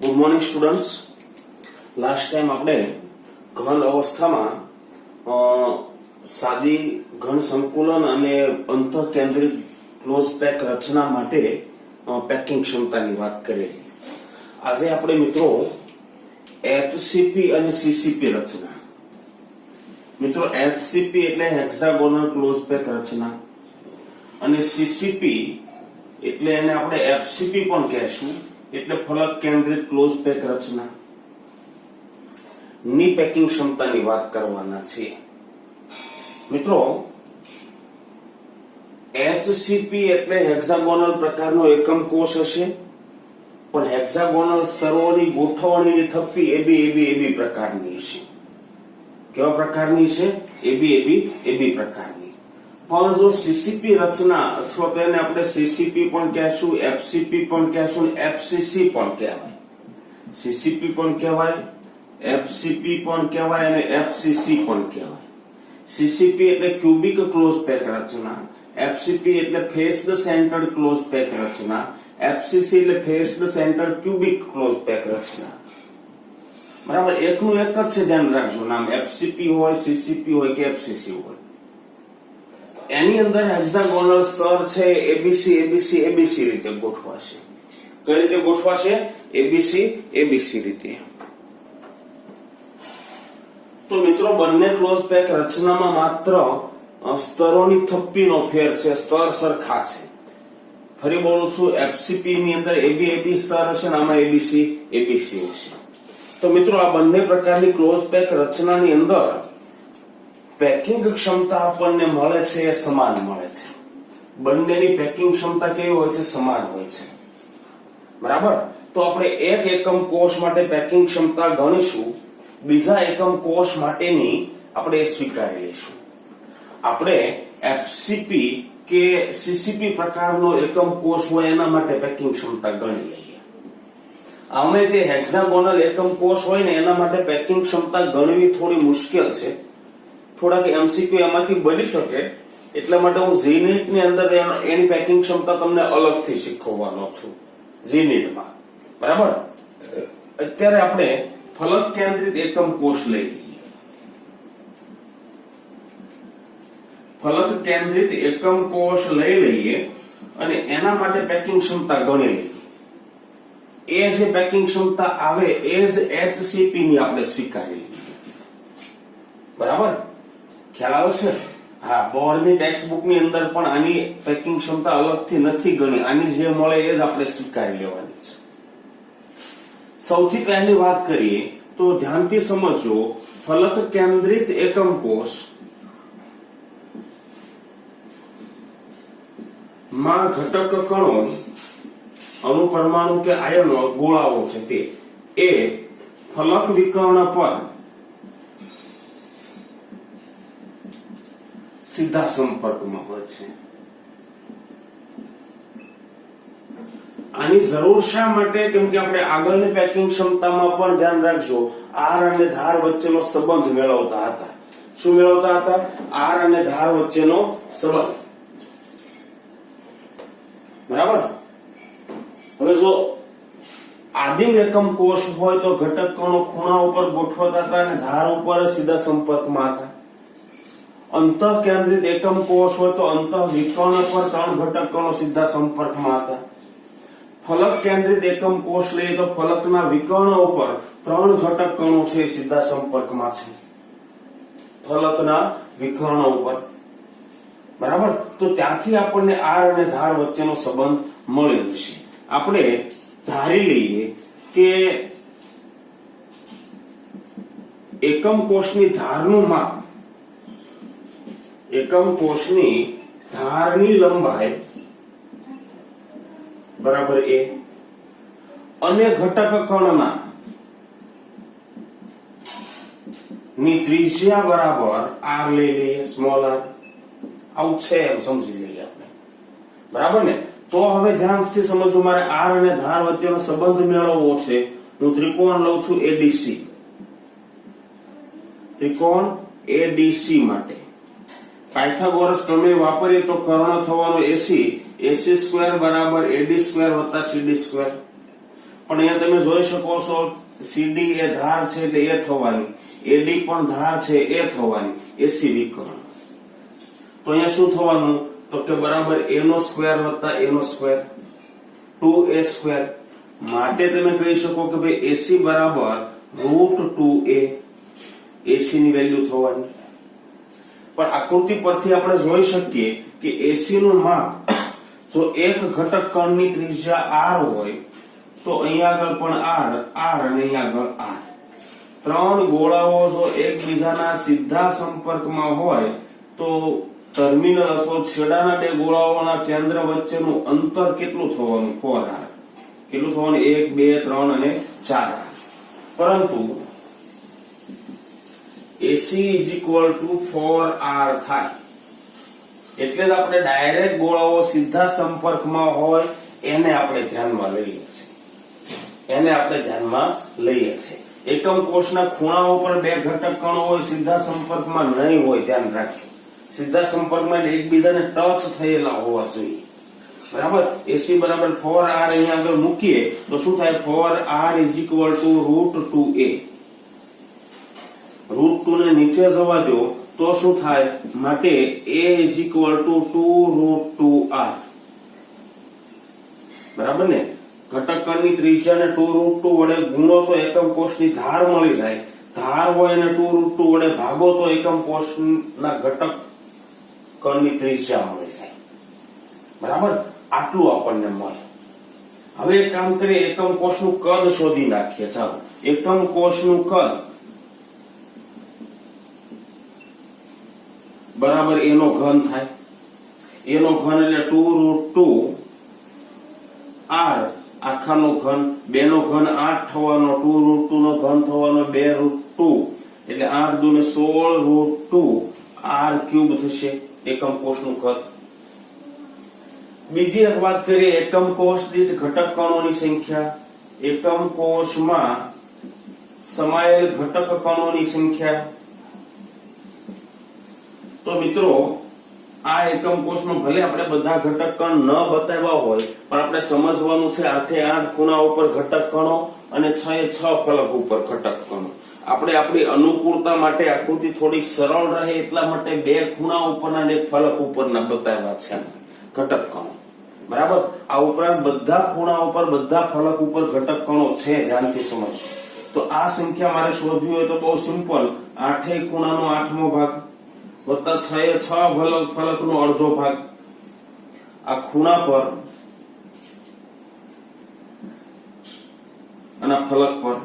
Good morning students. Last time આપણે ઘન અવસ્થામાં સાદી ઘન સંકુલન અને અંતઃ કેન્દ્રિત ક્લોઝ પેક રચના માટે પેકિંગ ક્ષમતાની વાત કરેલી. આજે આપણે મિત્રો HCP અને CCP રચના. મિત્રો HCP એટલે હેક્સાગોનલ ક્લોઝ પેક રચના અને CCP એટલે એને આપણે FCP પણ કહેશું, એટલે ફલક કેન્દ્રિત ક્લોઝ પેક રચના ની પેકિંગ ક્ષમતાની વાત કરવાના છીએ. મિત્રો HCP એટલે હેક્સાગોનલ પ્રકારનો એકમ કોષ હશે, પણ હેક્સાગોનલ સ્તરોની ગોઠવણીની થપ્પી એબી પ્રકારની હશે. કેવા પ્રકારની છે? એબી પ્રકારની. પણ જો CCP રચના અથવા તો એને આપણે CCP પણ કહેશું, FCP પણ કહેશું, FCC પણ કહેવાય. CCP પણ કહેવાય, FCP પણ કહેવાય અને FCC પણ કહેવાય. CCP એટલે ક્યુબિક ક્લોઝ પેક રચના, FCP એટલે ફેસ્ડ સેન્ટર્ડ ક્લોઝ પેક રચના, FCC એટલે faced centred cubic close pack રચના. બરાબર, એકનું એક જ છે, ધ્યાન રાખજો. નામ FCP હોય, CCP હોય કે FCC હોય, એની અંદર હેક્સાગોનલ સ્તર છે ABC રીતે ગોઠવાશે. કઈ રીતે ગોઠવાશે? ABC રીતે. તો મિત્રો બંને ક્લોઝ પેક રચનામાં માત્ર સ્તરોની થપ્પીનો ફેર છે, સ્તર સરખા છે. ફરી બોલું છું, FCP ની અંદર AB સ્તર હશે અને આમાં ABC હશે. તો મિત્રો આ બંને પ્રકારની ક્લોઝ પેક રચનાની અંદર પેકિંગ ક્ષમતા આપણને મળે છે એ સમાન મળે છે. બંનેની પેકિંગ ક્ષમતા કેવી હોય છે? સમાન હોય છે. બરાબર. તો આપણે એક એકમ કોષ માટે પેકિંગ ક્ષમતા ગણીશું, બીજા એકમ કોષ માટેની આપણે સ્વીકારી લઈશું. આપણે FCP કે CCP પ્રકારનો એકમ કોષ હોય એના માટે પેકિંગ ક્ષમતા ગણી લઈએ. આમે જે હેક્સાગોનલ એકમ કોષ હોય ને એના માટે પેકિંગ ક્ષમતા ગણવી થોડી મુશ્કેલ છે. થોડાક MCQ એમાંથી બની શકે, એટલા માટે હું ઝીનીટ ની અંદર એની પેકિંગ ક્ષમતા તમને અલગથી શીખવવાનો છું, ઝીનીટમાં. બરાબર. અત્યારે આપણે ફલક કેન્દ્રિત એકમ કોષ લઈ લઈએ. ફલક કેન્દ્રિત એકમ કોષ લઈ લઈએ અને એના માટે પેકિંગ ક્ષમતા ગણી લઈએ. એ જે પેકિંગ ક્ષમતા આવે એ જ HCP ની આપણે સ્વીકારી લઈએ. બરાબર, ખ્યાલ આવે છે? હા, બોર્ડની ટેક્સ્ટ બુક ની અંદર પણ આની પેકિંગ ક્ષમતા અલગથી નથી ગણી, આની જે મળે એ જ આપણે સ્વીકારી લેવાની છે. સૌથી પહેલી વાત કરીએ તો ધ્યાનથી સમજજો, ફલક કેન્દ્રિત એકમ કોષ માં ઘટક કણો, અણુ, પરમાણુ કે આયનો, ગોળાઓ છે તે એ ફલક વિકર્ણ પર સીધા સંપર્કમાં હોય છે. આની જરૂર શા માટે? કેમ કે આપણે આગળની પેકિંગ ક્ષમતામાં પણ ધ્યાન રાખજો, આર અને ધાર વચ્ચેનો સંબંધ મેળવતા હતા. શું મેળવતા હતા? આર અને ધાર વચ્ચેનો સંબંધ. બરાબર. હવે જો આદિમ એકમ કોષ હોય તો ઘટક કણો ખૂણા ઉપર ગોઠવાતા હતા અને ધાર ઉપર સીધા સંપર્કમાં હતા. અંતઃ કેન્દ્રિત એકમ કોષ હોય તો અંતઃ વિકર્ણ પર 3 ઘટક કણો સીધા સંપર્કમાં હતા. ફલક કેન્દ્રિત એકમ કોષ લઈએ તો ફલકના વિકર્ણ ઉપર 3 ઘટક કણો છે સીધા સંપર્કમાં છે. ફલકના વિકર્ણ ઉપર. બરાબર. તો ત્યાંથી આપણને આર અને ધાર વચ્ચેનો સંબંધ મળી જશે. આપણે ધારી લઈએ કે એકમ કોષની ધારનું માપ, એકમ કોષની ધારની લંબાઈ બરાબર A અને ઘટક કણના ની ત્રિજ્યા બરાબર R લઈ લઈએ, સ્મોલ r. આવું છે એમ સમજી લઈએ આપણે. બરાબર ને? તો હવે ધ્યાનથી સમજો, મારે આર અને ધાર વચ્ચેનો સંબંધ મેળવવો છે. હું ત્રિકોણ લઉં છું ADC. ત્રિકોણ ADC માટે પાયથાગોરસ પ્રમેય વાપરીએ તો કર્ણ થવાનો AC, AC² બરાબર AD² વત્તા CD². પણ અહીંયા તમે જોઈ શકો છો સીડી એ ધાર છે એટલે એ થવાની, એડી પણ ધાર છે એ થવાની, એસી વિકર્ણ. તો અહીંયા શું થવાનું તો કે બરાબર a નો સ્ક્વેર વત્તા a નો સ્ક્વેર 2a². માટે તમે કહી શકો કે ભાઈ AC બરાબર √2a. AC ની વેલ્યુ થવાની. પણ આકૃતિ પરથી આપણે જોઈ શકીએ કે AC નું માપ જો એક ઘટક કણની ત્રિજ્યા r હોય તો અહીંયા આગળ પણ r અને અહીંયા આગળ r. ત્રણ ગોળાઓ જો એકબીજાના સીધા સંપર્કમાં હોય તો ટર્મિનલ અથવા છેડાના બે ગોળાઓના કેન્દ્ર વચ્ચેનું અંતર કેટલું થવાનું? 4r. કેટલું થવાનું? 1 2 3 અને 4r. પરંતુ AC = 4r થાય. એટલે જ આપણે ડાયરેક્ટ ગોળાઓ સીધા સંપર્કમાં હોય એને આપણે ધ્યાનમાં લઈએ છીએ. એકમ કોષના ખૂણાઓ પર બે ઘટક કણો હોય સીધા સંપર્કમાં નહીં હોય, ધ્યાન રાખજો. સીધા સંપર્કમાં એટલે એકબીજાને ટચ થયેલા હોવા જોઈએ. બરાબર. AC બરાબર 4r અહીંયા આગળ મૂકીએ તો શું થાય? 4r √2a. √2 ને નીચે જવા દો તો શું થાય? માટે a = 2√2r. બરાબર ને? ઘટક કણની ત્રિજ્યાને 2√2 વડે ગુણો તો એકમ કોષની ધાર મળી જાય. ધાર હોય એને 2√2 વડે ભાગો તો એકમ કોષના ઘટક કણની ત્રિજ્યા મળી જાય. બરાબર. આટલું આપણને મળે. હવે એક કામ કરીએ, એકમ કોષનું કદ શોધી નાખીએ. ચાલો, એકમ કોષનું કદ બરાબર a નો ઘન થાય. a નો ઘન એટલે 2√2r આખાનો ઘન. 2 નો ઘન 8 થવાનો, 2√2 નો ઘન થવાનો 2√2 એટલે 8 × 2 = 16√2r³ થશે એકમ કોષનું કદ. બીજી એક વાત કરીએ, એકમ કોષ દીઠ ઘટક કણોની સંખ્યા. એકમ કોષમાં સમાયેલ ઘટક કણોની સંખ્યા. તો મિત્રો આ એકમ કોષમાં ભલે આપણે બધા ઘટક કણ ન બતાવ્યા હોય પણ આપણે સમજવાનું છે 8 એ 8 ખૂણા ઉપર ઘટક કણો અને 6 એ 6 ફલક ઉપર ઘટક કણો. આપણે આપણી અનુકૂળતા માટે આકૃતિ થોડી સરળ રહે એટલા માટે બે ખૂણા ઉપરના અને એક ફલક ઉપરના બતાવ્યા છે ઘટક કણો. બરાબર. આ ઉપરાંત બધા ખૂણા ઉપર બધા ફલક ઉપર ઘટક કણો છે, ધ્યાનથી સમજો. તો આ સંખ્યા મારે શોધવી હોય તો બહુ સિમ્પલ. 8 ખૂણાનો 8મો ભાગ વત્તા 6 એ 6 ફલકનો અડધો ભાગ. આ ખૂણા પર અને ફલક પર.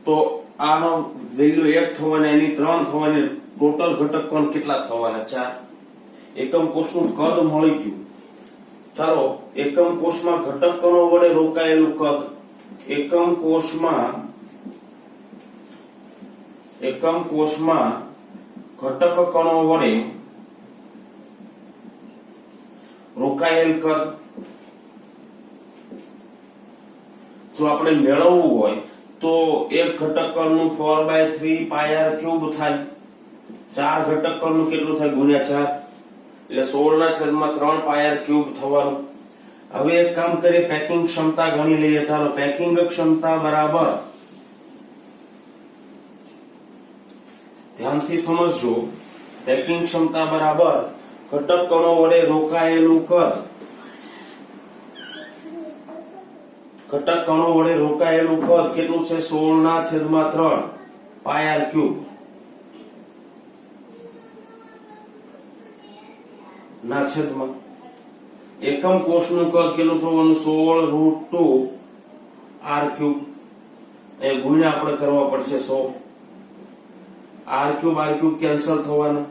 તો આનો વેલ્યુ 1 થવાની, એની 3 થવાની. ટોટલ ઘટક કણ કેટલા થવાના? 4. એકમ કોષનું કદ મળી ગયું. ચાલો, એકમ કોષમાં ઘટક કણો વડે રોકાયેલું કદ. એકમ કોષમાં ઘટક કણો વડે રોકાયેલ કદ જો આપણે મેળવવું હોય તો એક ઘટક કણનું 4/3 πr³ થાય. 4 ઘટક કણનું કેટલું થાય? ગુણ્યા 4 એટલે 16/3 πr³ થવાનું. હવે એક કામ કરીએ, પેકિંગ ક્ષમતા ગણી લઈએ. ચાલો, પેકિંગ ક્ષમતા બરાબર, ધ્યાનથી સમજજો, પેકિંગ ક્ષમતા બરાબર ઘટક કણો વડે રોકાયેલું કદ. ઘટક કણો વડે રોકાયેલું કદ કેટલું છે? 16/3 πr³ ના છેદમાં એકમ કોષનું કદ કેટલું થવાનું? 16√2r³. એ ગુણ્યા આપણે કરવા પડશે 100. r³ કેન્સલ થવાના,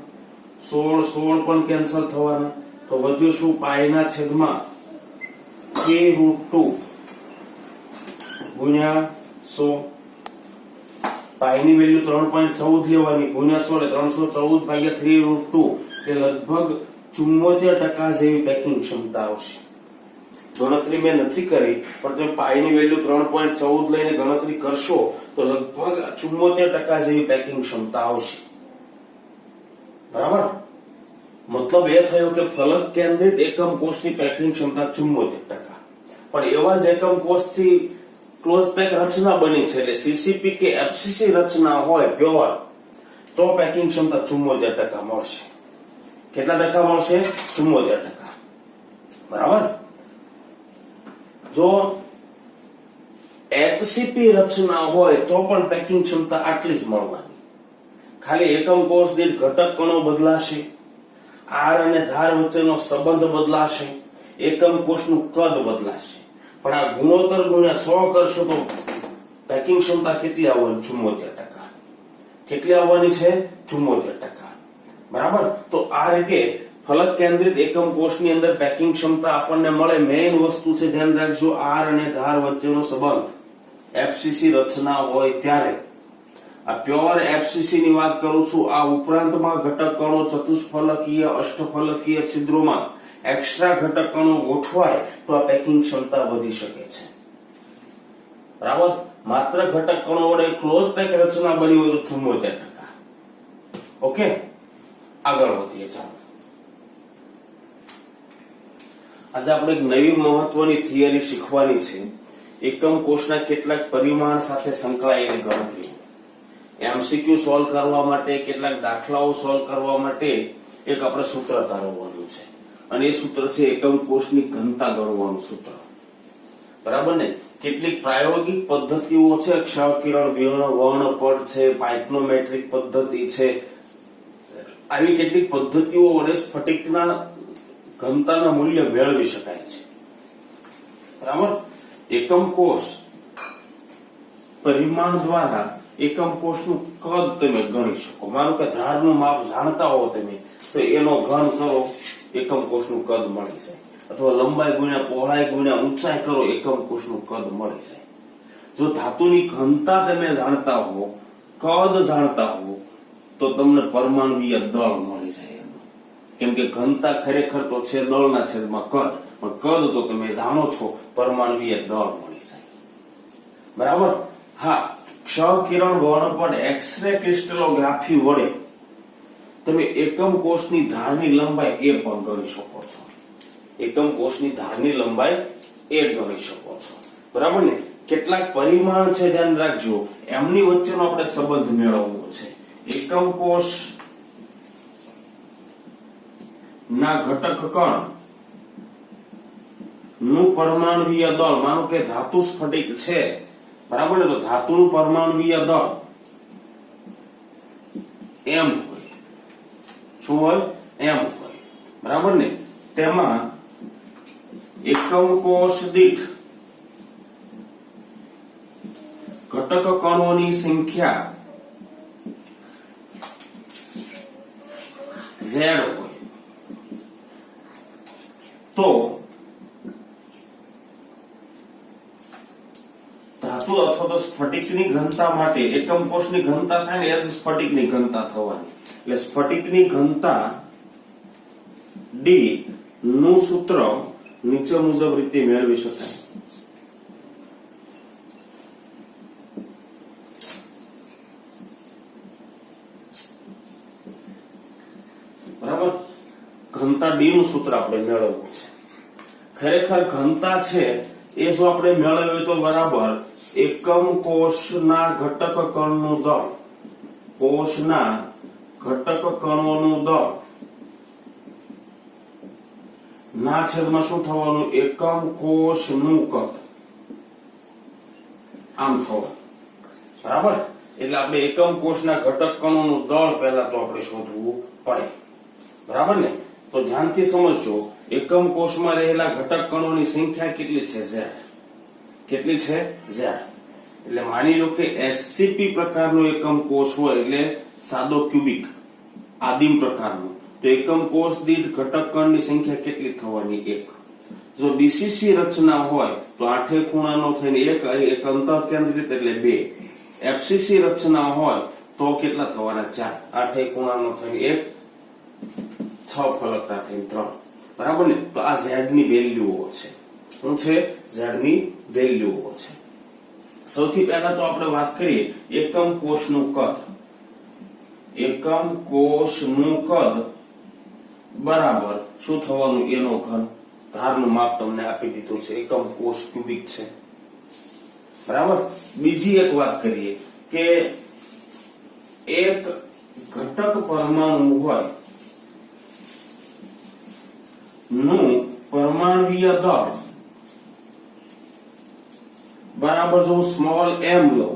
16 પણ કેન્સલ થવાના. તો વધ્યું શું? પાઈના છેદમાં k√2 ગુણ્યા 100. પાઈની વેલ્યુ 3.14 લેવાની, ગુણ્યા 100 એટલે 314/3√2 એટલે લગભગ 74% જેવી પેકિંગ ક્ષમતા આવશે. ગણતરી મેં નથી કરી પણ તમે પાઈની વેલ્યુ 3.14 લઈને ગણતરી કરશો તો લગભગ 74% જેવી પેકિંગ ક્ષમતા આવશે. બરાબર. મતલબ એ થયો કે ફલક કેન્દ્રિત એકમ કોષની પેકિંગ ક્ષમતા 74%. પણ એવા જ એકમ કોષથી ક્લોઝ પેક રચના બની છે, એટલે સીસીપી કે એફસીસી રચના હોય પ્યોર, તો પેકિંગ ક્ષમતા 74% મળશે. કેટલા ટકા મળશે? 74%. બરાબર. જો એચસીપી રચના હોય તો પણ પેકિંગ ક્ષમતા આટલી જ મળવાની. ખાલી એકમ કોષ દીઠ ઘટક કણો બદલાશે, આર અને ધાર વચ્ચેનો સંબંધ બદલાશે, એકમ કોષનું કદ બદલાશે, પણ આ ગુણોત્તર ગુણ્યા 100 કરશો તો પેકિંગ ક્ષમતા કેટલી આવવાની? 74%. કેટલી આવવાની છે? 74%. બરાબર. તો આ રીતે ફલક કેન્દ્રિત એકમ કોષની અંદર પેકિંગ ક્ષમતા આપણને મળે. મેઇન વસ્તુ છે, ધ્યાન રાખજો, આર અને ધાર વચ્ચેનો સંબંધ. એફસીસી રચના હોય ત્યારે. આ પ્યોર એફસીસી ની વાત કરું છું. આ ઉપરાંતમાં ઘટક કણો ચતુષ્ફલકીય, અષ્ટફલકીય છિદ્રોમાં એક્સ્ટ્રા ઘટક કણો ગોઠવાય તો આ પેકિંગ ક્ષમતા વધી શકે છે. બરાબર. માત્ર ઘટક કણો વડે ક્લોઝ પેક રચના બની હોય તો 74%. ઓકે, આગળ વધીએ. ચાલો, આજે આપણે એક નવી મહત્વની થિયરી શીખવાની છે. એકમ કોષના કેટલાક પરિમાણ સાથે સંકળાયેલી ગણતરીઓ. એમસીક્યુ સોલ્વ કરવા માટે, કેટલાક દાખલાઓ સોલ્વ કરવા માટે એક આપણે સૂત્ર તારવવાનું છે, અને એ સૂત્ર છે એકમ કોષની ઘનતા ગણવાનું સૂત્ર. બરાબર ને? કેટલીક પ્રાયોગિક પદ્ધતિઓ છે, ક્ષ-કિરણ વર્ણપટ છે, પાઇક્નોમેટ્રિક પદ્ધતિ છે. આવી કેટલીક પદ્ધતિઓ વડે સ્ફટિકના ઘનતાના મૂલ્ય મેળવી શકાય છે. બરાબર. એકમ કોષ પરિમાણ દ્વારા એકમ કોષનું કદ તમે ગણી શકો. માનો કે ધારનું માપ જાણતા હો તમે, તો એનો ઘન કરો, એકમ કોષનું કદ મળી જાય. અથવા લંબાઈ ગુણ્યા પહોળાઈ ગુણ્યા ઊંચાઈ કરો, એકમ કોષનું કદ મળી જાય. જો ધાતુની ઘનતા તમે જાણતા હો, કદ જાણતા હો, તો તમને પરમાણુય દળ મળી જાય. કેમ કે ઘનતા ખરેખર તો છે દળના છેદમાં કદ, પણ કદ તો તમે જાણો છો, પરમાણુય દળ મળી જાય. બરાબર. હા, ક્ષ-કિરણ વર્ણપટ એક્સરે ક્રિસ્ટલોગ્રાફી વડે તમે એકમ કોષની ધારની લંબાઈ એ પણ ગણી શકો છો. એકમ કોષની ધારની લંબાઈ એ ગણી શકો છો. બરાબર ને? કેટલાક પરિમાણ છે, ધ્યાન રાખજો, એમની વચ્ચેનો આપણે સંબંધ મેળવવો છે. એકમ કોષ ના ઘટક કણ નું પરમાણુય દળ, માનો કે ધાતુ સ્ફટિક છે, બરાબર ને? તો ધાતુનું પરમાણુય દળ એમ હોય. શું હોય? એમ હોય. બરાબર ને? તેમાં એકમ કોષ દીઠ ઘટક કણોની સંખ્યા Z હોય. તો ધાતુ અથવા તો સ્ફટિકની ઘનતા માટે એકમ કોષની ઘનતા થાય ને, એ જ સ્ફટિકની ઘનતા થવાની. એટલે સ્ફટિકની ઘનતા D નું સૂત્ર નીચે મુજબ રીતે મેળવી શકાય. બરાબર. ઘનતા D નું સૂત્ર આપણે મેળવવું છે. ખરેખર ઘનતા છે એ જો આપણે મેળવીએ તો બરાબર એકમ કોષના ઘટક કણનું દળ, કોષના ઘટક કણોનું દળ ના છેદમાં શું થવાનું? એકમ કોષનું કદ. આમ થવાનું. બરાબર. એટલે આપણે એકમ કોષના ઘટક કણોનું દળ પહેલા તો આપણે શોધવું પડે. બરાબર ને? તો ધ્યાનથી સમજજો, એકમ કોષમાં રહેલા ઘટક કણોની સંખ્યા કેટલી છે? Z. કેટલી છે? Z. એટલે માની લો કે એસસીપી પ્રકારનો એકમ કોષ હોય, એટલે સાદો ક્યુબિક આદિમ પ્રકારનો, તો એકમ કોષ દીઠ ઘટક કણની સંખ્યા કેટલી થવાની? 1. જો બીસીસી રચના હોય તો આઠે ખૂણાનો થઈને 1, એક અંતર કેન્દ્રિત એટલે 2. એફસીસી રચના હોય તો કેટલા થવાના? 4. આઠે ખૂણાનો થઈને 1, 6 ફલકના થઈને 3. બરાબર ને? તો આ Z ની વેલ્યુઓ છે. શું છે? Z ની વેલ્યુઓ છે. સૌથી પહેલા તો આપણે વાત કરીએ એકમ કોષનું કદ. એકમ કોષનું કદ બરાબર શું થવાનું? એનો ઘન ધારનું માપ તમને આપી દીધું છે, એકમ કોષ ક્યુબિક છે, બરાબર. બીજી એક વાત કરીએ કે એક ઘટક પરમાણુ હોય નું પરમાણુય દળ બરાબર જો સ્મોલ m લો,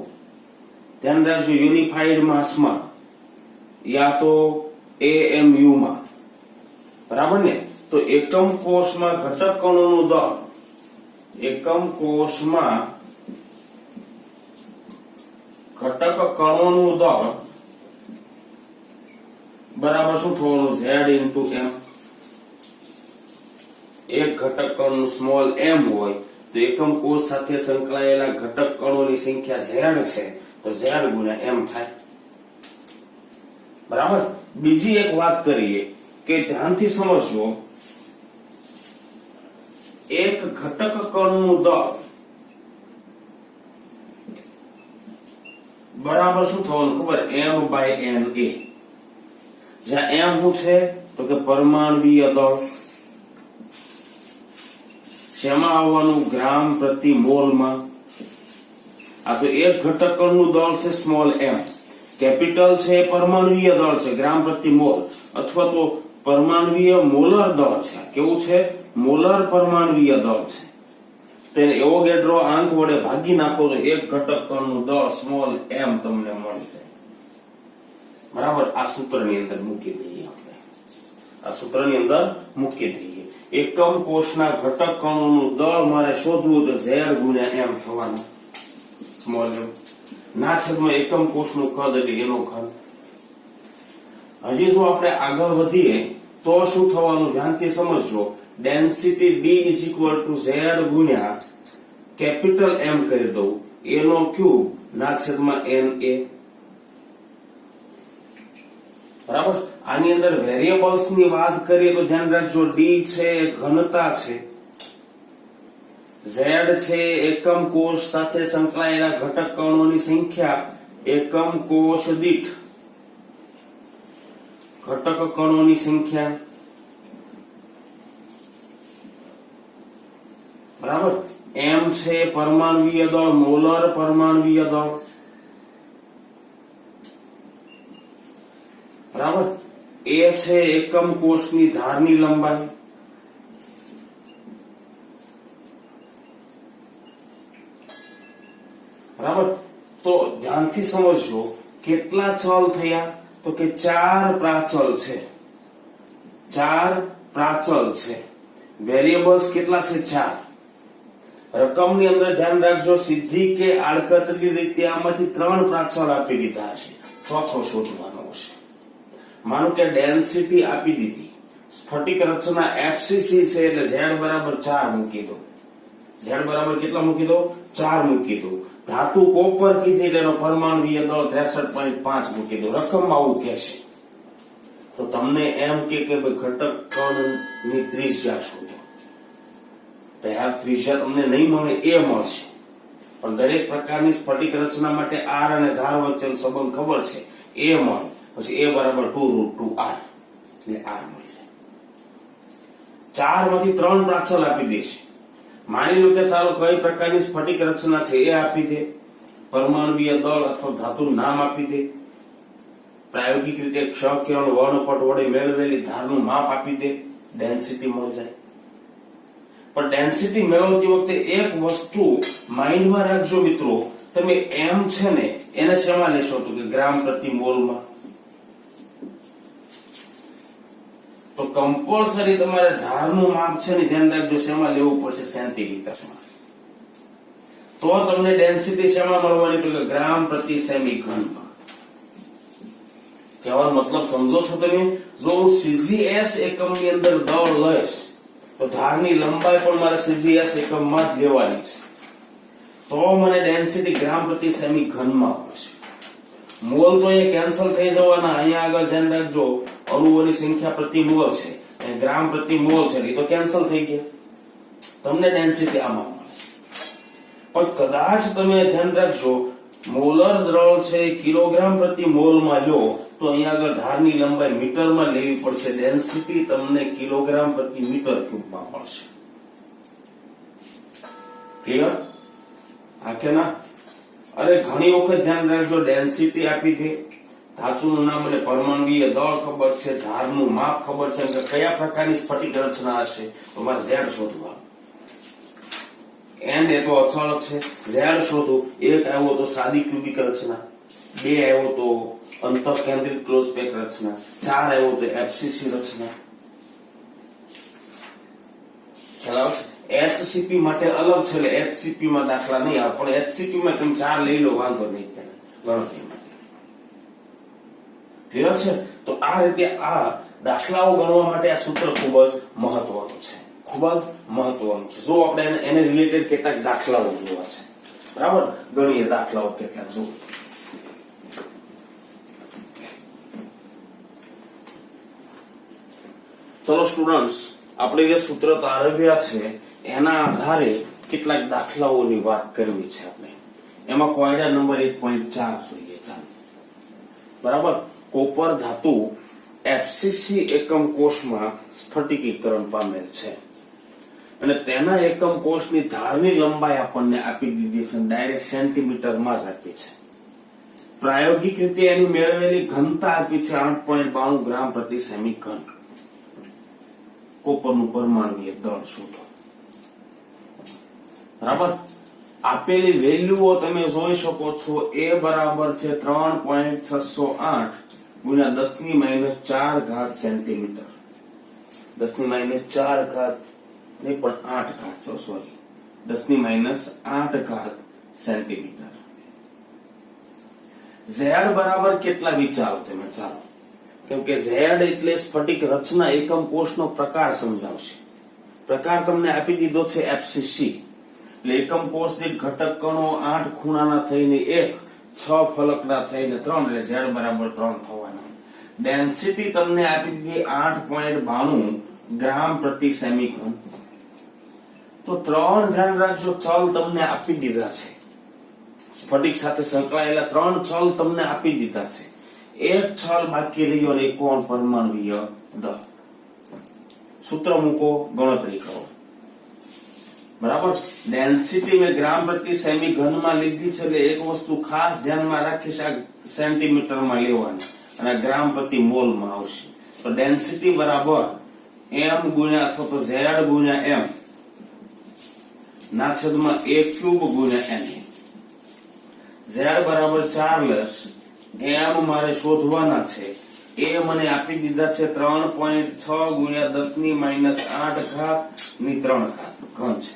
ધ્યાન રાખજો, યુનિફાઈડ માસમાં યા તો AMU માં, બરાબર ને. તો એકમ કોષમાં ઘટક કણોનું દળ, એકમ કોષમાં ઘટક કણોનું દળ બરાબર શું થવાનું? Z into m. એક ઘટક કણનું સ્મોલ m હોય તો એકમ કોષ સાથે સંકળાયેલા ઘટક કણોની સંખ્યા Z છે, તો Z ગુણ્યા m થાય, બરાબર. બીજી એક વાત કરીએ કે ધ્યાનથી સમજજો, એક ઘટક કણનું દળ બરાબર શું થવાનું ખબર? m/na. જ્યાં m શું છે તો કે પરમાણુય દળ, શેમાં આવવાનું? ગ્રામ પ્રતિ મોલ માં. આ તો એક ઘટક કણનું દળ છે સ્મોલ m, કેપિટલ છે પરમાણુય દળ છે ગ્રામ પ્રતિ મોલ, અથવા તો પરમાણુય મોલર દળ છે. કેવું છે? મોલર પરમાણુય દળ છે. તેને એવોગેડ્રો આંક વડે ભાગી નાખો તો એક ઘટક કણનું દળ સ્મોલ m તમને મળી જાય, બરાબર. આ સૂત્રની અંદર મૂકી દઈએ આપણે, આ સૂત્રની અંદર મૂકી દઈએ. એકમ કોષના ઘટક કણોનું દળ મારે શોધવું તો Z ગુણ્યા m થવાનું, સ્મોલ m ના છેદમાં એકમ કોષનું કદ એટલે એનો ઘન. હજી જો આપણે આગળ વધીએ તો શું થવાનું? ધ્યાનથી સમજજો. Density D is equal to Z ગુણ્યા કેપિટલ M કરી દઉં, A નો ક્યુબ ના છેદમાં NA, બરાબર. આની અંદર વેરિયેબલ્સ ની વાત કરીએ તો ધ્યાન રાખજો, D છે ઘનતા છે, Z છે એકમ કોષ સાથે સંકળાયેલા ઘટક કણોની સંખ્યા, એકમ કોષ દીઠ ઘટક કણોની સંખ્યા, બરાબર. m છે પરમાણુય દળ, મોલર પરમાણુય દળ, બરાબર. A છે એકમ કોષની ધારની લંબાઈ, બરાબર. તો ધ્યાનથી સમજજો, કેટલા ચલ થયા તો કે 4 પ્રાચલ છે, 4 પ્રાચલ છે. વેરિયેબલ્સ કેટલા છે? 4. રકમની અંદર ધ્યાન રાખજો, સીધી કે આડકતરી રીતે આમાંથી 3 પ્રાચલ આપી દીધા છે, ચોથો શોધવાનો છે. માનો કે ડેન્સિટી આપી દીધી, સ્ફટિક રચના FCC છે એટલે Z બરાબર 4 મૂકી દો, Z બરાબર કેટલા મૂકી દો? 4 મૂકી દો. ધાતુ કોપર કીધી એટલે એનો પરમાણુય દળ 63.5 મૂકી દો. રકમમાં આવું કે છે તો તમને એમ કે ઘટક કણની ત્રિજ્યા શોધો. પહેલા ત્રિજ્યા તમને નહીં મળે, એ મળશે, પણ દરેક પ્રકારની સ્ફટિક રચના માટે R અને ધાર વચ્ચેનો સંબંધ ખબર છે, એ મળે. પછી A બરાબર 2√2R એટલે R મળી જાય. 4 માંથી 3 પ્રાચલ આપી દેશે. માની લો કે ચાલો કઈ પ્રકારની સ્ફટિક રચના છે એ આપી દે, પરમાણુય દળ અથવા ધાતુનું નામ આપી દે, પ્રાયોગિક રીતે ક્ષ કિરણ વર્ણપટ વડે મેળવેલી ધારનું માપ આપી દે, ડેન્સિટી મળી જાય. પણ ડેન્સિટી મેળવતી વખતે એક વસ્તુ માઇન્ડમાં રાખજો મિત્રો, તમે m છે ને એને શેમાં લેશો તો કે ગ્રામ પ્રતિ મોલમાં. તો કમ્પલસરી તમારે ધારનું માપ છે ને ધ્યાન રાખજો શેમાં લેવું પડશે? સેન્ટીમીટરમાં. તો તમને ડેન્સિટી શેમાં મળવાની? તો કે ગ્રામ પ્રતિ સેમી ઘનમાં. કહેવાનો મતલબ સમજો છો તમે? જો હું CGS એકમની અંદર દળ લઈશ તો ધારની લંબાઈ પણ મારે CGS એકમમાં જ લેવાની છે, તો મને ડેન્સિટી ગ્રામ પ્રતિ સેમી ઘનમાં મળશે. મોલ તો અહીંયા કેન્સલ થઈ જવાના, અહીંયા આગળ ધ્યાન રાખજો અણુઓની સંખ્યા પ્રતિ મોલ છે, ગ્રામ પ્રતિ મોલ છે, એ તો કેન્સલ થઈ ગયા, તમને ડેન્સિટી આમાં મળે. પણ કદાચ તમે ધ્યાન રાખજો મોલર દ્રવ છે કિલોગ્રામ પ્રતિ મોલમાં લો તો અહીંયા આગળ ધારની લંબાઈ મીટરમાં લેવી પડશે, ડેન્સિટી તમને કિલોગ્રામ પ્રતિ મીટર ક્યુબમાં મળશે. ક્લિયર? હા કે ના? અરે ઘણી વખત ધ્યાન રાખજો, ડેન્સિટી આપી છે, ધાતુનું નામ અને પરમાણુય દળ ખબર છે, ધારનું માપ ખબર છે કે કયા પ્રકારની સ્ફટિક રચના હશે, તમારે ઝેડ શોધવા. એન એ તો અચળ છે, ઝેડ શોધો. એક આવ્યો તો સાદી ક્યુબિક રચના, બે આવ્યો તો અંતઃકેન્દ્રિત ક્લોઝ પેક રચના, ચાર આવ્યો તો એફસીસી રચના. ખ્યાલ આવે છે? એચસીપી માટે અલગ છે, એટલે એચસીપી માં દાખલા નહીં આવે, પણ એચસીપી માં તમે ચાર લઈ લો, વાંધો નહીં ત્યારે ગણતરી માટે. ક્લિયર છે? તો આ રીતે આ દાખલાઓ ગણવા માટે આ સૂત્ર ખૂબ જ મહત્વનું છે, ખૂબ જ મહત્વનું છે. જો આપણે એને રિલેટેડ કેટલાક દાખલાઓ જોવા છે, બરાબર? ગણીએ દાખલાઓ કેટલાક જો. ચલો સ્ટુડન્ટ્સ, આપણે જે સૂત્ર તારવ્યા છે એના આધારે કેટલાક દાખલાઓની વાત કરવી છે આપણે. એમાં કોયડા નંબર 1.4 જોઈએ. ચાલો, બરાબર. કોપર ધાતુ એફસીસી એકમ કોષમાં સ્ફટિકીકરણ પામેલ છે અને તેના એકમ કોષની ધારની લંબાઈ આપણને આપી દીધી છે, ડાયરેક્ટ સેન્ટીમીટરમાં જ આપી છે. પ્રાયોગિક રીતે એની મેળવેલી ઘનતા આપી છે 8.92 ગ્રામ પ્રતિ સેમી ઘન. કોપરનું પરમાણુય દળ શોધો. બરાબર. આપેલી વેલ્યુઓ તમે જોઈ શકો છો. એ બરાબર છે 3.608 ગુણ્યા 10⁻⁴ સેન્ટીમીટર. 10⁻⁴ નહીં પણ 8 સોરી 10⁻⁸ સેન્ટીમીટર. ઝેડ બરાબર કેટલા વિચારો તમે? ચાલો, કેમ કે ઝેડ એટલે સ્ફટિક રચના એકમ કોષનો પ્રકાર સમજાવશે. પ્રકાર તમને આપી દીધો છે એફસીસી, એટલે એકમ કોષ દીઠ ઘટક કણો 8 ખૂણાના થઈને 1, 6 ફલકના થઈને 3, એટલે ઝેડ બરાબર 3 થવાના. ડેન્સિટી તમને આપી દીધી 8.92 ગ્રામ પ્રતિ સેમી ઘન. તો 3 ધ્યાન રાખજો, ચલ તમને આપી દીધા છે. સ્ફટિક સાથે સંકળાયેલા 3 ચલ તમને આપી દીધા છે. એક ચલ બાકી રહ્યો અને કોણ? પરમાણુય દળ. સૂત્ર મૂકો, ગણતરી કરો. બરાબર. ડેન્સિટી મેં ગ્રામ પ્રતિ સેમી ઘનમાં લીધી છે, એટલે એક વસ્તુ ખાસ ધ્યાનમાં રાખીશ, આ સેન્ટીમીટરમાં લેવાની અને ગ્રામ પ્રતિ મોલમાં આવશે. તો ડેન્સિટી બરાબર m ગુણ્યા અથવા તો z ગુણ્યા m ના છેદમાં a ક્યુબ ગુણ્યા n. z બરાબર 4 લેશ, m મારે શોધવાના છે. એ મને આપી દીધા છે 3.6 ગુણ્યા 10⁻⁸ ની 3 ઘાત ઘન છે.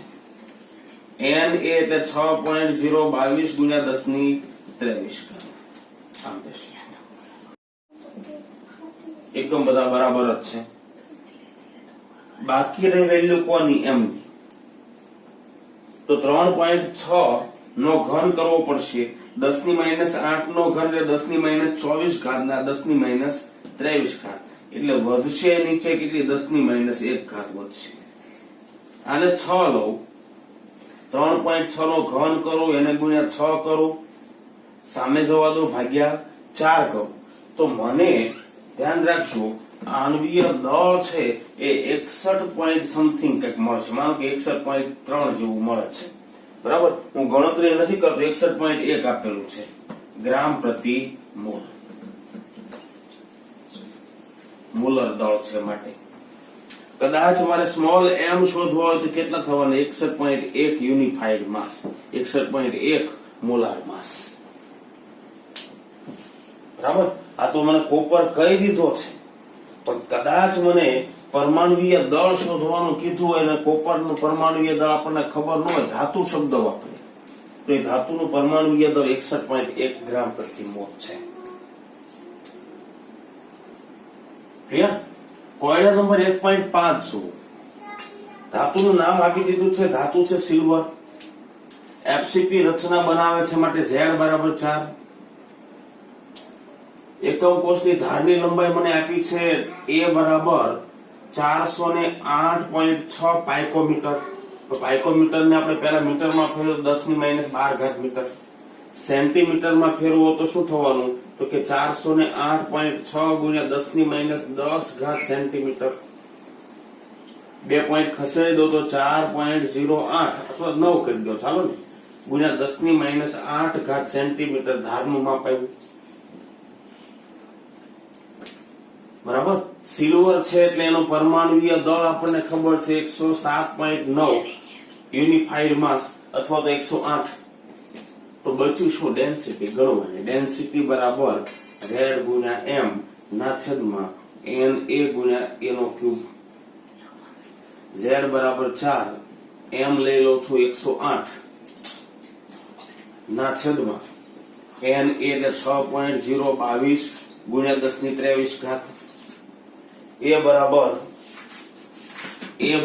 n એ એટલે 6.022 ગુણ્યા 10⁻23 આમ થશે. એકમ બધા બરાબર જ છે. બાકી રહી વેલ્યુ કોની? m ની. તો 3.6 નો ઘન કરવો પડશે. 10⁻⁸ નો ઘન એટલે 10⁻24 ઘાત ના 10⁻23 ઘાત, એટલે વધશે નીચે કેટલી? 10⁻1 ઘાત વધશે. આને 6 લઉં, 3.6 નો ઘન કરું, એને ગુણ્યા 6 કરું, સામે જવા દો, ભાગ્યા 4 કરું, તો મને ધ્યાન રાખજો આણ્વીય દળ છે એ 61 પોઈન્ટ સમથિંગ કંઈક મળશે. માનો કે 61.3 જેવું મળે છે. બરાબર. હું ગણતરી નથી કરતો, 61.1 આપેલું છે ગ્રામ પ્રતિ મોલ. મોલર દળ છે માટે કદાચ મારે સ્મોલ m શોધવા હોય તો કેટલા થવાના? 61.1 યુનિફાઈડ માસ, 61.1 મોલાર માસ. બરાબર. આ તો મને કોપર કહી દીધો છે, પણ કદાચ મને પરમાણુય દળ શોધવાનું કીધું હોય અને કોપરનું પરમાણુય દળ આપણને ખબર ન હોય, ધાતુ શબ્દ વાપરે, તો એ ધાતુનું પરમાણુય દળ 61.1 ગ્રામ પ્રતિ મોલ છે. ક્લિયર? કોયડા નંબર 1.5 શું? ધાતુનું નામ આપી દીધું છે, ધાતુ છે સિલ્વર. એફસીપી રચના બનાવે છે માટે z બરાબર 4. એકમ કોષની ધારની લંબાઈ મને આપી છે a બરાબર 408.6 પાઇકોમીટર. તો પાઇકોમીટર ને આપણે પહેલા મીટરમાં ફેરવો 10⁻12 મીટર. સેન્ટીમીટરમાં ફેરવો તો શું થવાનું? તો કે 408.6 ગુણ્યા 10⁻10 સેન્ટીમીટર. 2 પોઈન્ટ ખસેડી દો તો 4.08 અથવા 9 કરી દો, ચાલો ને, ગુણ્યા 10⁻8 સેન્ટીમીટર ધારનું માપ આવ્યું. બરાબર. સિલ્વર છે એટલે એનો પરમાણુય દળ આપણને ખબર છે 107.9 યુનિફાઈડ માસ અથવા તો 108. તો બચ્યું શું? ડેન્સિટી ગણવાની. ડેન્સિટી બરાબર Z ગુણ્યા m ના છેદમાં Na ગુણ્યા a નો ક્યુબ. Z બરાબર 4, m લઈ લો છું 108 ના છેદમાં Na એટલે 6.022 ગુણ્યા 10⁻23 ઘાત. a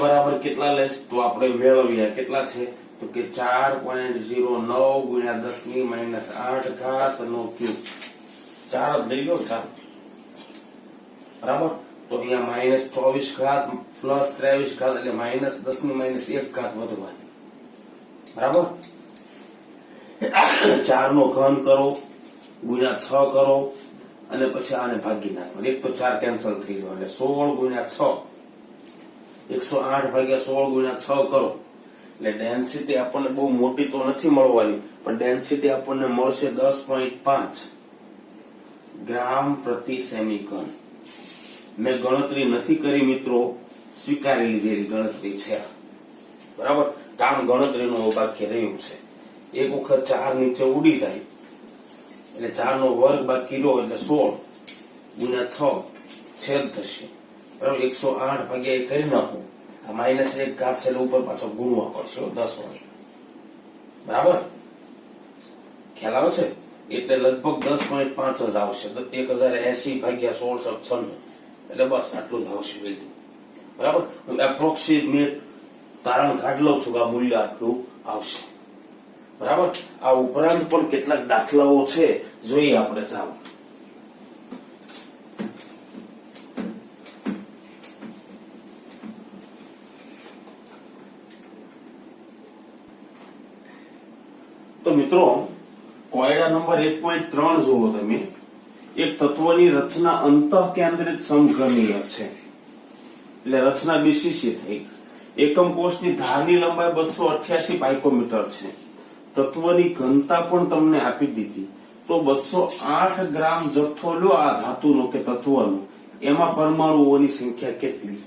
બરાબર કેટલા લેશ તો આપણે મેળવીએ કેટલા છે તો કે 4.09 ગુણ્યા 10⁻8 ઘાત નો ક્યુબ. 4 જ લઈ લો, 4 બરાબર. તો અહીંયા -24 ઘાત પ્લસ 23 ઘાત એટલે -10⁻1 ઘાત વધવાની. બરાબર. 4 નો ઘન કરો ગુણ્યા 6 કરો અને પછી આને ભાગી નાખો. એક તો 4 કેન્સલ થઈ જશે એટલે 16 ગુણ્યા 6 108 ભાગ્યા 16 ગુણ્યા 6 કરો એટલે ડેન્સિટી આપણને બહુ મોટી તો નથી મળવાની, પણ ડેન્સિટી આપણને મળશે 10.5 ગ્રામ પ્રતિ સેમી ઘન. મેં ગણતરી નથી કરી મિત્રો, સ્વીકારી લીધેલી ગણતરી છે. બરાબર. કામ ગણતરીનું બાકી રહ્યું છે. એક વખત 4 નીચે ઉડી જાય એટલે 4 નો વર્ગ બાકી રહ્યો એટલે 16 ગુણ્યા 6 છેદ થશે. બરાબર. 108 ભાગ્યા એ કરી નાખો. આ -1 ઘાત છે એટલે ઉપર પાછો ગુણવા પડશે 10 વડે. બરાબર. ખ્યાલ આવે છે? એટલે લગભગ 10.5 જ આવશે. 1080 ભાગ્યા 1696 એટલે બસ આટલું જ આવશે વેલ્યુ. બરાબર. હું એપ્રોક્સિમેટ તારણ કાઢ લઉં છું કે આ મૂલ્ય આટલું આવશે. બરાબર. આ ઉપરાંત પણ કેટલાક દાખલાઓ છે, જોઈએ આપણે. ચાલો. તો મિત્રો કોયડા નંબર 1.3 જુઓ તમે. એક તત્વની રચના અંતઃકેન્દ્રિત સમઘનીય છે એટલે રચના બીસીસી થઈ. એકમ કોષની ધારની લંબાઈ 288 પાઇકોમીટર છે. તત્વની ઘનતા પણ તમને આપી દીધી. તો 208 ગ્રામ જથ્થો લો આ ધાતુનો કે તત્વનો, એમાં પરમાણુઓની સંખ્યા કેટલી?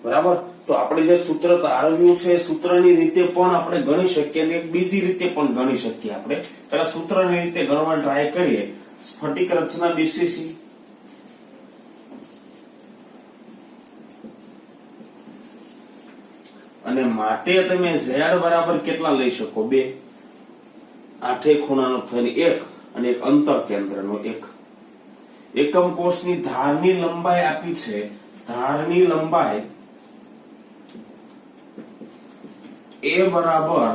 બરાબર. તો આપણે જે સૂત્ર તારવ્યું છે એ સૂત્રની રીતે પણ આપણે ગણી શકીએ અને એક બીજી રીતે પણ ગણી શકીએ. આપણે પેલા સૂત્રની રીતે ગણવા ટ્રાય કરીએ. સ્ફટિક રચના બીસીસી અને માટે તમે Z બરાબર કેટલા લઈ શકો? 2. આઠે ખૂણાનો થઈને 1 અને એક અંતઃકેન્દ્રનો 1. એકમ કોષની ધારની લંબાઈ આપી છે. ધારની લંબાઈ એ બરાબર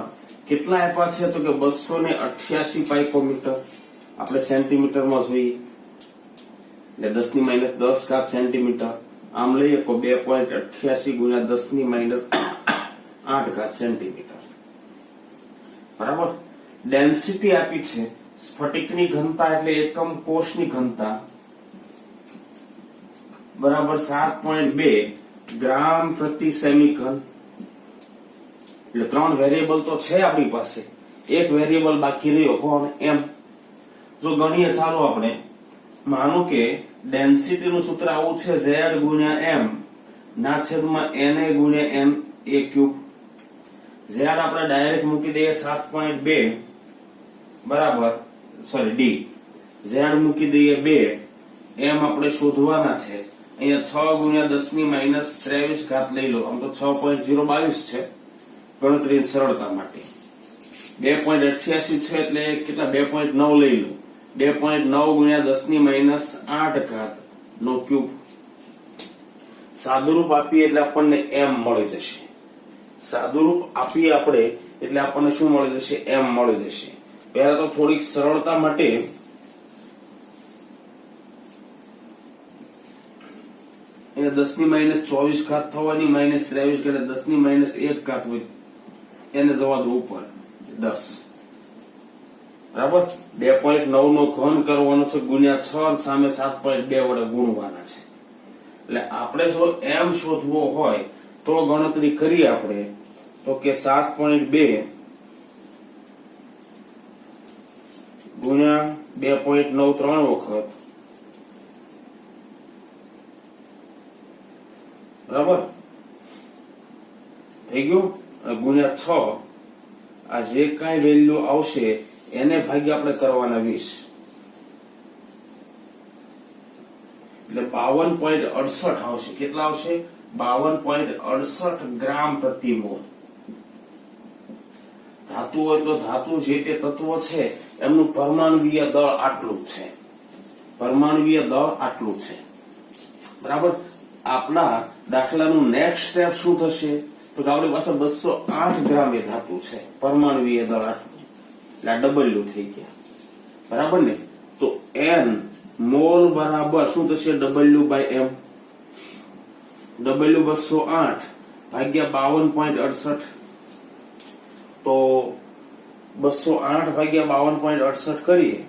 કેટલા આપ્યા છે તો કે 288 પાઇકોમીટર. આપણે સેન્ટીમીટરમાં જોઈએ એટલે 10⁻10 ઘાત સેન્ટીમીટર. આમ લઈએ તો 2.88 ગુણ્યા 10⁻8 ઘાત સેન્ટીમીટર. બરાબર. ડેન્સિટી આપી છે. સ્ફટિકની ઘનતા એટલે એકમ કોષની ઘનતા બરાબર 7.2 ગ્રામ પ્રતિ સેમી ઘન. એટલે 3 વેરિયેબલ તો છે આપણી પાસે, એક વેરિયેબલ બાકી રહ્યો. કોણ? એમ. જો ગણીએ ચાલો આપણે. માનો કે ડેન્સિટી નું સૂત્ર આવું છે Z ગુણ્યા m ના છેદમાં Na ગુણ્યા m a ક્યુબ. Z આપણે ડાયરેક્ટ મૂકી દઈએ 7.2 બરાબર, સોરી d. Z મૂકી દઈએ 2. m આપણે શોધવાના છે. અહીંયા 6 ગુણ્યા 10⁻23 ઘાત લઈ લો. આમ તો 6.022 છે ગણતરીની સરળતા માટે. 2.88 છે એટલે કેટલા? 2.9 લઈ લો. 2.9 ગુણ્યા 10⁻8 ઘાત નો ક્યુબ. સાદુરૂપ આપીએ એટલે આપણને m મળી જશે. સાદુરૂપ આપીએ આપણે એટલે આપણને શું મળી જશે? m મળી જશે. પહેલા તો થોડીક સરળતા માટે અહીંયા 10⁻24 ઘાત થવાની, -23 એટલે 10⁻1 ઘાત હોય એને જવા દો ઉપર 10. બરાબર. 2.9 નો ઘન કરવાનો છે ગુણ્યા 6 સામે 7.2 વડે ગુણવાના છે. એટલે આપણે જો m શોધવો હોય તો ગણતરી કરીએ આપણે તો કે 7.2 ગુણ્યા 2.93 વખત, બરાબર થઈ ગયું, ગુણ્યા 6, આ જે કાંઈ વેલ્યુ આવશે એને ભાગ્યા આપણે કરવાના 20, એટલે 52.68 આવશે. કેટલા આવશે? 52.68 ગ્રામ પ્રતિ મોલ. ધાતુ હોય તો ધાતુ જે તે તત્વો છે એમનું પરમાણુવીય દળ આટલું જ છે, પરમાણુવીય દળ આટલું છે, બરાબર. આપણા દાખલાનું નેક્સ્ટ સ્ટેપ શું થશે? તો આપણી પાસે 208 ગ્રામ એ ધાતુ છે, પરમાણુવીય દળ આટલું, એટલે આ ડબલ્યુ થઈ ગયા, બરાબર ને. તો n મોલ બરાબર શું થશે? W/m. W 208 ભાગ્યા 52.68, તો 208 ભાગ્યા 52.68 કરીએ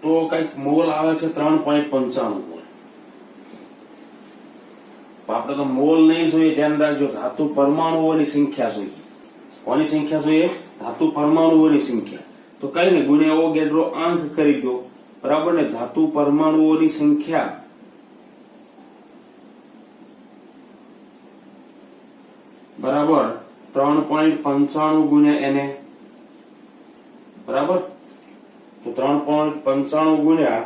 તો કઈક મોલ આવે છે 3.95 મોલ. આપણે તો મોલ નહીં જોઈએ, ધ્યાન રાખજો, ધાતુ પરમાણુઓની સંખ્યા જોઈએ. કોની સંખ્યા જોઈએ? ધાતુ પરમાણુઓની સંખ્યા. તો કઈ ને ગુણ્યા એવોગાડ્રો આંક કરી દો, બરાબર ને. ધાતુ પરમાણુઓની સંખ્યા બરાબર 3.95 ગુણ્યા એને, બરાબર. તો 3.95 ગુણ્યા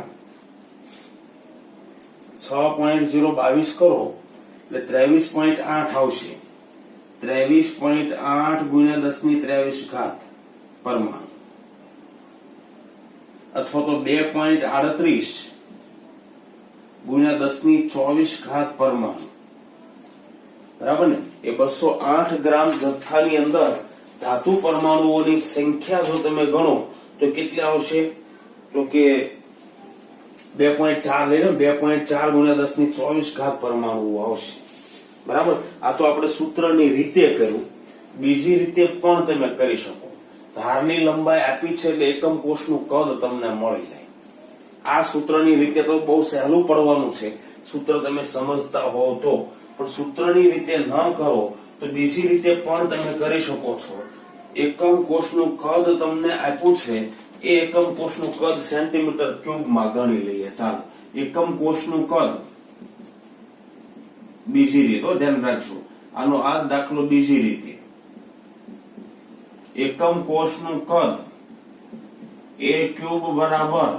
6.022 કરો એટલે 23.8 આવશે. 23.8 ગુણ્યા 10⁻23 ઘાત પરમાણુ, અથવા તો 2.38 ગુણ્યા 10⁻24 ઘાત પરમાણુ, બરાબર ને. એ 208 ગ્રામ જથ્થાની અંદર ધાતુ પરમાણુઓની સંખ્યા જો તમે ગણો તો કેટલી આવશે? તો કે 2.4 લઈને 2.4 ગુણ્યા 10⁻24 ઘાત પરમાણુઓ આવશે, બરાબર. આ તો આપણે સૂત્રની રીતે કર્યું, બીજી રીતે પણ તમે કરી શકો. ધારની લંબાઈ આપી છે એટલે એકમ કોષનું કદ તમને મળી જાય. આ સૂત્રની રીતે તો બહુ સહેલું પડવાનું છે, સૂત્ર તમે સમજતા હોવ તો. પણ સૂત્રની રીતે ન કરો તો બીજી રીતે પણ તમે કરી શકો છો. એકમ કોષનું કદ તમને આપ્યું છે, એ એકમ કોષનું કદ સેન્ટીમીટર ક્યુબમાં ગણી લઈએ. ચાલો, એકમ કોષનું કદ બીજી રીતે, ધ્યાન રાખજો, આનો આ દાખલો બીજી રીતે. એકમ કોષનું કદ a ક્યુબ બરાબર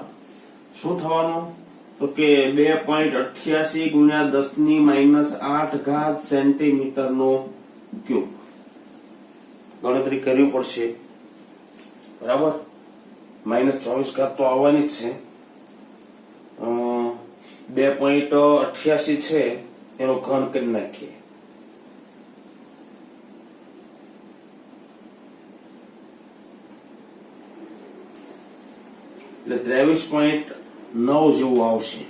શું થવાનું? તો કે 2.88 ગુણ્યા 10⁻8 ઘાત સેન્ટીમીટર નો ક્યુબ. ગણતરી કરવી પડશે, બરાબર. -24 ઘાત તો આવવાની જ છે. 2.88 છે એનો ઘન કરી નાખીએ, એટલે 23.9 જેવું આવશે.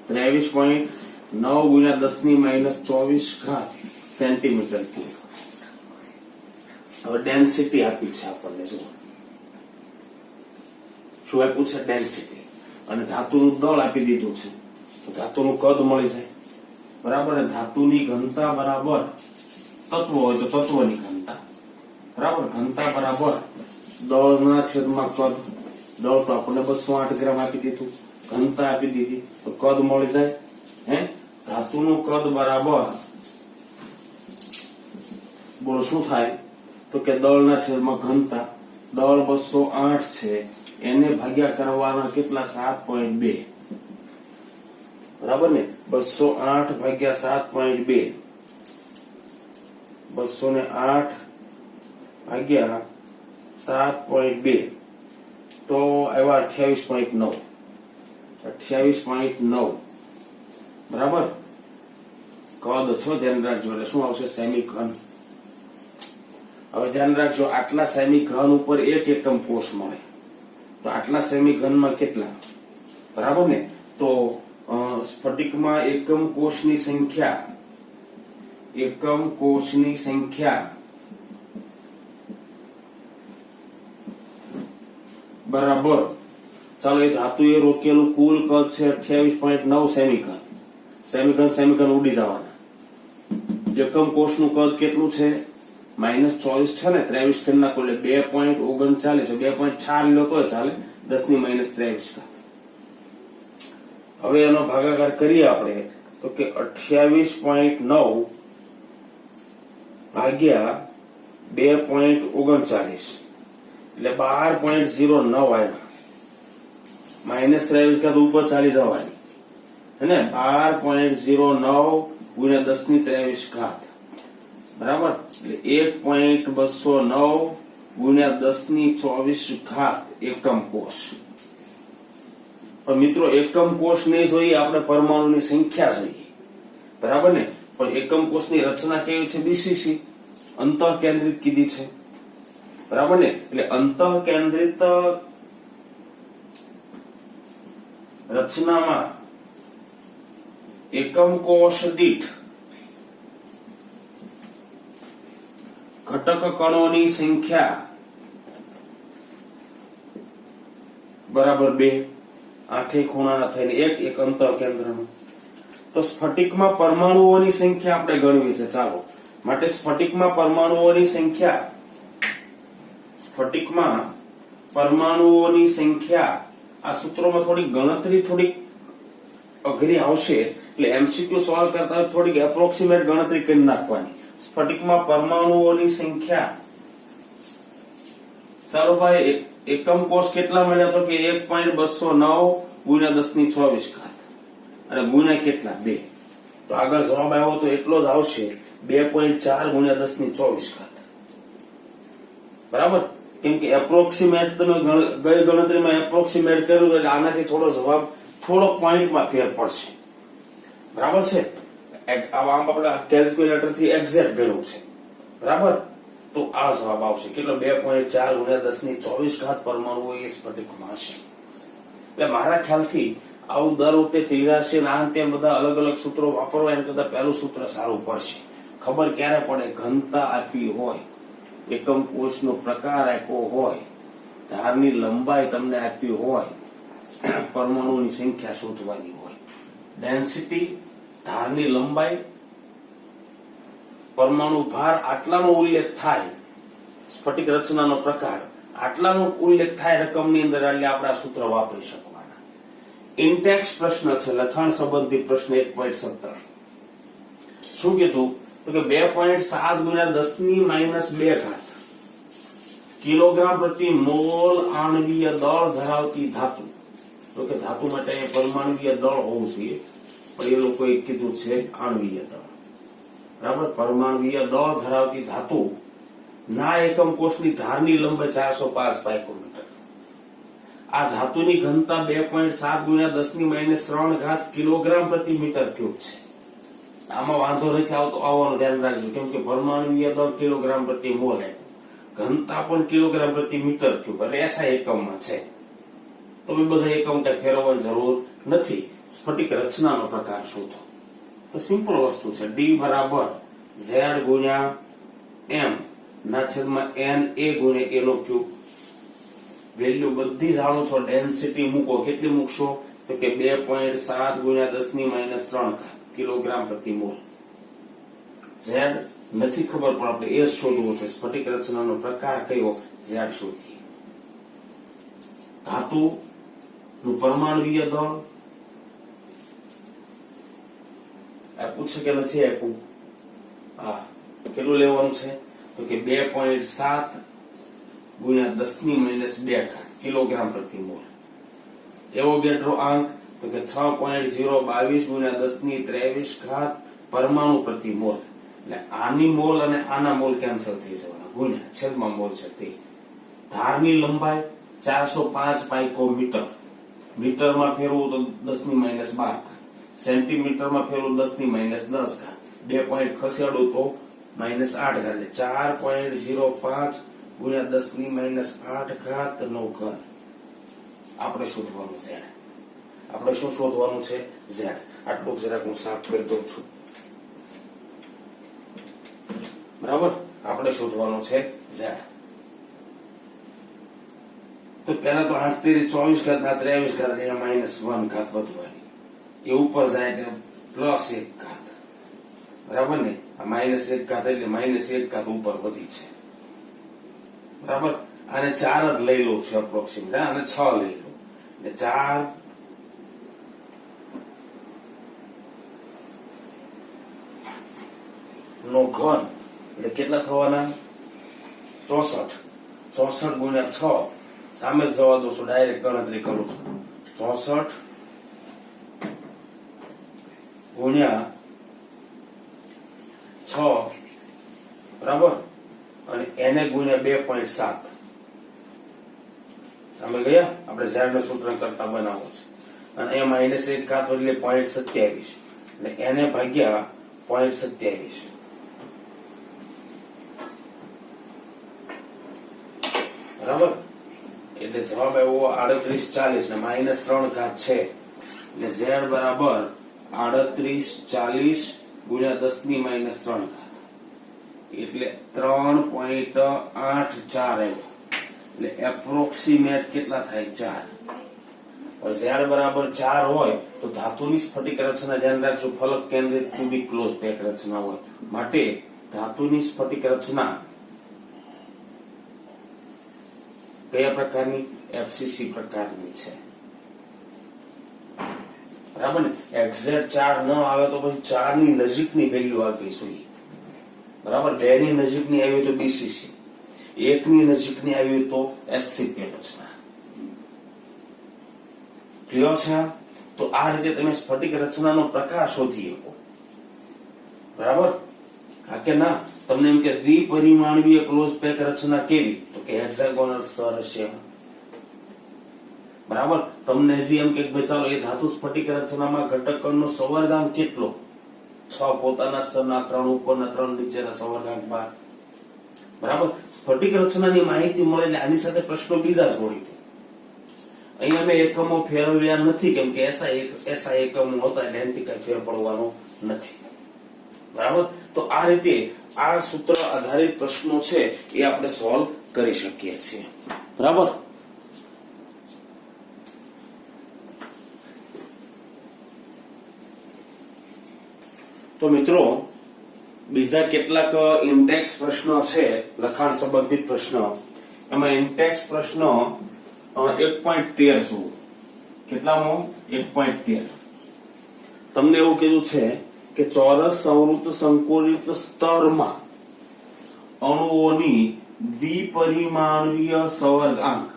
23.9 ગુણ્યા 10⁻24 ઘાત સેન્ટીમીટર ક્યુબ. હવે ડેન્સિટી આપી છે આપણને, જો શું આપ્યું છે? ડેન્સિટી. અને ધાતુનું દળ આપી દીધું છે, તો ધાતુનું કદ મળી જાય, બરાબર. ને ધાતુની ઘનતા બરાબર તત્વ હોય તો તત્વની ઘનતા, બરાબર. ઘનતા બરાબર દળના છેદમાં કદ. દળ તો આપણને 208 ગ્રામ આપી દીધું, ઘનતા આપી દીધી, તો કદ મળી જાય. ધાતુનું કદ બરાબર બોલો શું થાય? તો કે દળના છેદમાં ઘનતા. દળ 208 છે, એને ભાગ્યા કરવાના કેટલા? 7.2, બરાબર ને. 208 ભાગ્યા 7.2, 208 ભાગ્યા 7.2 તો આવ્યા 28.9. 28.9, બરાબર. કદ છો, ધ્યાન રાખજો. એટલે શું આવશે? સેમી ઘન. હવે ધ્યાન રાખજો, આટલા સેમી ઘન ઉપર એક એકમ કોષ મળે, તો આટલા સેમી ઘનમાં કેટલા? બરાબર ને. તો સ્ફટિકમાં એકમ કોષની સંખ્યા બરાબર ચાલો એ ધાતુએ રોકેલું કુલ કદ છે 28.9 સેમીઘન. સેમીઘન ઉડી જવાના. એકમ કોષનું કદ કેટલું છે? -24 છે ને, 23 કરી નાખો એટલે 2.39, 2.4 લો તો ચાલે, 10 ની -23 હવે એનો ભાગાકાર કરીએ આપણે તો કે 28.9 ભાગ્યા 2.39 એટલે 12.09 આવ્યા. -23 ઉપર ચાલી જવાની હે ને, 12.09 ગુણ્યા 10 ની 23 બરાબર, એટલે 1.209 ગુણ્યા 10 ની 24 એકમ કોષ. પણ મિત્રો એકમ કોષ નહીં જોઈએ, આપણે પરમાણુની સંખ્યા જોઈએ, બરાબર ને. પણ એકમ કોષની રચના કેવી છે? બીસીસી અંતઃકેન્દ્રિત કીધી છે, બરાબર ને. એટલે અંતઃકેન્દ્રિત રચનામાં એકમ કોષ દીઠ ઘટક કણોની સંખ્યા બરાબર 2. આઠે ખૂણાના થઈને એક અંતઃકેન્દ્રનું. તો સ્ફટિકમાં પરમાણુઓની સંખ્યા આપણે ગણવી છે. ચાલો, માટે સ્ફટિકમાં પરમાણુઓની સંખ્યા આ સૂત્રોમાં થોડી ગણતરી થોડી અઘરી આવશે, એટલે એમસીક્યુ સોલ્વ કરતા થોડીક એપ્રોક્સિમેટ ગણતરી કરી નાખવાની. સ્ફટિકમાં પરમાણુઓની સંખ્યા, ચાલો ભાઈ, એકમ કોષ કેટલા મળ્યા? તો કે 1.209 ગુણ્યા 10 ની 24 અને ગુણ્યા કેટલા? 2. તો આગળ જવાબ આવ્યો તો એટલો જ આવશે, 2.4 ગુણ્યા 10 ની 24. બરાબર, કેમ કે એપ્રોક્સિમેટ તમે ગઈ ગણતરીમાં એપ્રોક્સિમેટ કર્યું એટલે આનાથી થોડો જવાબ થોડો પોઈન્ટમાં ફેર પડશે, બરાબર છે. આમ આપણે કેલ્ક્યુલેટર થી એક્ઝેક્ટ ગણ્યું છે, બરાબર. તો આ જવાબ આવશે કેટલો? 2.4 ગુણ્યા 10 ની 24 પરમાણુઓ એ સ્ફટિકમાં હશે. એટલે મારા ખ્યાલથી આવું દર વખતે 83 ના તેમ બધા અલગ અલગ સૂત્રો વાપરવા એના કરતા પહેલું સૂત્ર સારું પડશે. ખબર ક્યારે પડે? ઘનતા આપી હોય, એકમ કોષનો પ્રકાર આપ્યો હોય, ધારની લંબાઈ તમને આપી હોય, પરમાણુની સંખ્યા શોધવાની હોય, ડેન્સિટી, ધારની લંબાઈ, પરમાણુ ભાર આટલાનો ઉલ્લેખ થાય, સ્ફટિક રચનાનો પ્રકાર આટલાનો ઉલ્લેખ થાય રકમની અંદર, એટલે આપણે આ સૂત્ર વાપરી શકવાના. ઇન્ટેક્સ પ્રશ્ન છે, લખાણ સંબંધી પ્રશ્ન 1.17. શું કીધું? તો કે 2.7 ગુણ્યા 10 ની -2 કિલોગ્રામ પ્રતિ મોલ આણ્વીય દળ ધરાવતી ધાતુ. તો કે ધાતુ માટે પરમાણુવીય દળ હોવું જોઈએ, પણ એ લોકોએ કીધું છે આણ્વીય દળ, બરાબર. પરમાણુવીય દળ ધરાવતી ધાતુ ના એકમ કોષની ધારની લંબાઈ 405 પાઇકોમીટર. આ ધાતુની ઘનતા 2.7 ગુણ્યા 10 ની -3 કિલોગ્રામ પ્રતિ મીટર ક્યુબ છે. આમાં વાંધો નથી આવતો, આવવાનું ધ્યાન રાખજો, કેમ કે પરમાણુવીય દળ કિલોગ્રામ પ્રતિ મોલ, ઘનતા પણ કિલોગ્રામ પ્રતિ મીટર ક્યુબ અને એસઆઈ એકમમાં છે. તો બધા એકમ કઈ ફેરવવાની જરૂર નથી. સ્ફટિક રચનાનો પ્રકાર શોધો તો સિમ્પલ વસ્તુ છે. D બરાબર Z ગુણ્યા M ના છેદમાં N A ગુણ્યા A નો ક્યુબ. વેલ્યુ બધી જાણો છો. ડેન્સિટી મૂકો, કેટલી મૂકશો? તો કે 2.7 ગુણ્યા 10 ની -3 કિલોગ્રામ પ્રતિ મોલ. Z નથી ખબર, પણ આપણે એ શોધવું છે. સ્ફટિક રચનાનો પ્રકાર કયો? Z શોધીએ. ધાતુ નું પરમાણુવીય દળ પૂછે કે નથી આપ્યું? હા, કેટલું લેવાનું છે? તો કે 2.7 ગુણ્યા 10 ની -2 કિલોગ્રામ પ્રતિ મોલ. એવોગેડ્રો આંક તો કે 6.022 ગુણ્યા 10 ની 23 પરમાણુ પ્રતિ મોલ. એટલે આની મોલ અને આના મોલ કેન્સલ થઈ જવાના, ગુણ્યા છેદમાં મોલ છે તે. ધારની લંબાઈ 405 પાઇકોમીટર. મીટરમાં ફેરવું તો 10 ની -12 સેન્ટીમીટરમાં ફેરવું 10 ની -10 2 પોઈન્ટ ખસેડું તો -8 એટલે 4.05 ગુણ્યા 10 ની -8 નો ઘન. આપણે શોધવાનું Z. આપણે શું શોધવાનું છે? Z. આટલું જરાક હું સાફ કરી દઉં છું, બરાબર. આપણે શોધવાનું છે Z. તો પહેલા તો 8 તેરી 24 ઘાત ના 23 ઘાત એટલે -1 ઘાત વધવાની, એ ઉપર જાય એટલે +1 ઘાત, બરાબર ને? આ -1 ઘાત એટલે -1 ઘાત ઉપર વધી છે, બરાબર. આને 4 જ લઈ લઉં છું એપ્રોક્સિમેટ, આને 6 લઈ લઉં એટલે 4 નો ઘન એટલે કેટલા થવાના? 64. 64 ગુણ્યા 6, સામે જ જવા દો છું, ડાયરેક્ટ ગણતરી કરું છું. 64 ગુણ્યા 6, બરાબર, અને એને ગુણ્યા 2.7. સામે ગયા? આપણે ઝેડ નું સૂત્ર કરતા બનાવો છે, અને એ -1 ઘાત એટલે 0.27 એટલે એને ભાગ્યા 0.27, બરાબર. એટલે જવાબ આવ્યો 3840 ને -3 ઘાત છે એટલે z બરાબર 3840 ગુણ્યા 10 ની -3 ઘાત એટલે 3.84 આવ્યો. એટલે એપ્રોક્સિમેટ કેટલા થાય? 4. z બરાબર 4 હોય તો ધાતુની સ્ફટિક રચના, ધ્યાન રાખજો, ફલક કેન્દ્રિત ક્યુબિક ક્લોઝ પેક રચના હોય, માટે ધાતુની સ્ફટિક રચના કયા પ્રકારની? એફસીસી પ્રકારની છે, બરાબર ને? એક્ઝેક્ટ 4 ન આવે તો પછી 4 ની નજીકની વેલ્યુ આપવી જોઈએ, બરાબર. 2 ની નજીકની આવી તો બીસીસી, 1 ની નજીકની આવી તો એસસીપી રચના. ક્લિયર છે? તો આ રીતે તમે સ્ફટિક રચનાનો પ્રકાર શોધી શકો, બરાબર. હા કે ના? તમને એમ કે દ્વિપરિમાણીય ક્લોઝ પેક રચના કેવી? તો કે હેક્સાગોનલ સ્તર હશે, બરાબર. તમને હજી એમ કે ભાઈ ચાલો એ ધાતુ સ્ફટિક રચનામાં ઘટક કણનો સંવર્ગાંક કેટલો? 6 પોતાના સ્તરના, 3 ઉપરના, 3 નીચેના, સંવર્ગાંક 12, બરાબર. સ્ફટિક રચનાની માહિતી મળે એટલે આની સાથે પ્રશ્નો બીજા જોડી દે. અહીંયા મેં એકમો ફેરવ્યા નથી, કેમ કે એસા એકમો હતા એટલે એનાથી કઈ ફેર પડવાનો નથી, બરાબર. તો આ રીતે આ સૂત્ર આધારિત પ્રશ્નો છે એ આપણે સોલ્વ કરી શકીએ છીએ, બરાબર. તો મિત્રો, બીજા કેટલાક ઇન્ટેક્સ પ્રશ્નો છે, લખાણ સંબંધિત પ્રશ્નો. એમાં ઇન્ટેક્સ પ્રશ્ન 1.13 જુઓ. કેટલામો? 1.13. તમને એવું કીધું છે કે ચોરસ સંવૃત સંકોલિત સ્તરમાં અણુઓની દ્વિપરિમાણીય સંવર્ગાંક,